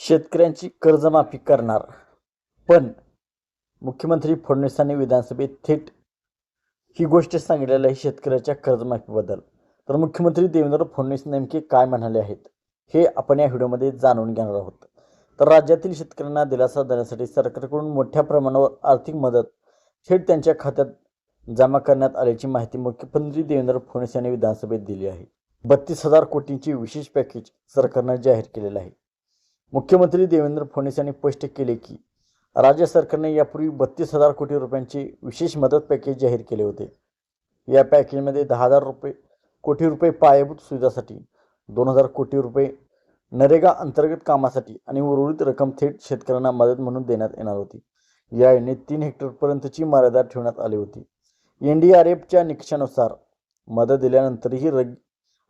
शेतकऱ्यांची कर्जमाफी करणार, पण मुख्यमंत्री फडणवीसांनी विधानसभेत थेट ही गोष्ट सांगितलेली आहे शेतकऱ्याच्या कर्जमाफीबद्दल. तर मुख्यमंत्री देवेंद्र फडणवीस नेमके काय म्हणाले आहेत, हे आपण या व्हिडिओमध्ये जाणून घेणार आहोत. तर राज्यातील शेतकऱ्यांना दिलासा देण्यासाठी सरकारकडून मोठ्या प्रमाणावर आर्थिक मदत थेट त्यांच्या खात्यात जमा करण्यात आल्याची माहिती मुख्यमंत्री देवेंद्र फडणवीस यांनी विधानसभेत दिली आहे. 32,000 कोटींची विशेष पॅकेज सरकारनं जाहीर केलेलं आहे. मुख्यमंत्री देवेंद्र फडणवीस यांनी स्पष्ट केले की राज्य सरकारने यापूर्वी 32,000 कोटी रुपयांचे विशेष मदत पॅकेज जाहीर केले होते. या पॅकेजमध्ये 10,000 कोटी रुपये पायाभूत सुविधासाठी, 2,000 कोटी रुपये नरेगा अंतर्गत कामासाठी आणि उर्वरित रक्कम थेट शेतकऱ्यांना मदत म्हणून देण्यात येणार होती. या योजनेत 3 हेक्टरपर्यंतची मर्यादा ठेवण्यात आली होती. NDRFच्या निकषानुसार मदत दिल्यानंतरही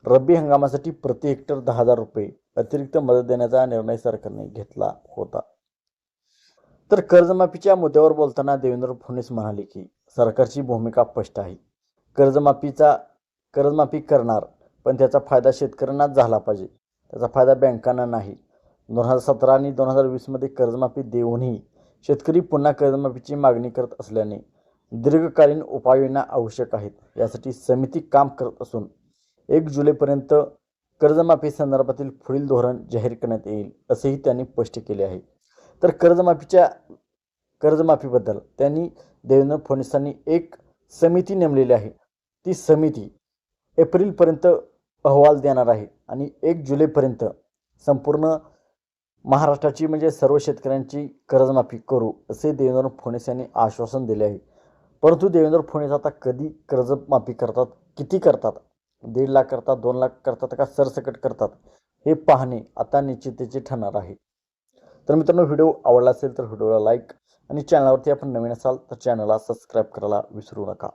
रब्बी हंगामासाठी प्रति हेक्टर 10,000 रुपये अतिरिक्त मदत देण्याचा निर्णय सरकारने घेतला होता. तर कर्जमाफीच्या मुद्द्यावर बोलताना देवेंद्र फडणवीस म्हणाले की सरकारची भूमिका स्पष्ट आहे. कर्जमाफी करणार, पण त्याचा फायदा शेतकऱ्यांनाच झाला पाहिजे, त्याचा फायदा बँकांना नाही. 2017 आणि 2020 मध्ये कर्जमाफी देऊनही शेतकरी पुन्हा कर्जमाफीची मागणी करत असल्याने दीर्घकालीन उपाययोजना आवश्यक आहेत. यासाठी समिती काम करत असून 1 जुलैपर्यंत कर्जमाफी संदर्भातील पुढील धोरण जाहीर करण्यात येईल, असेही त्यांनी स्पष्ट केले आहे. तर कर्जमाफीबद्दल त्यांनी देवेंद्र फडणवीसांनी एक समिती नेमलेली आहे. ती समिती एप्रिलपर्यंत अहवाल देणार आहे आणि 1 जुलैपर्यंत संपूर्ण महाराष्ट्राची म्हणजे सर्व शेतकऱ्यांची कर्जमाफी करू, असे देवेंद्र फडणवीस यांनी आश्वासन दिले आहे. परंतु देवेंद्र फडणवीस आता कधी कर्जमाफी करतात, किती करतात, 1.5 लाख करतात, 2 लाख करतात का सरसकट करतात, हे पाहणे आता निश्चिततेचे ठरणार आहे. तर मित्रांनो, व्हिडिओ आवडला असेल तर व्हिडिओला लाईक आणि चॅनलवरती आपण नवीन असाल तर चॅनलला सबस्क्राईब करायला विसरू नका.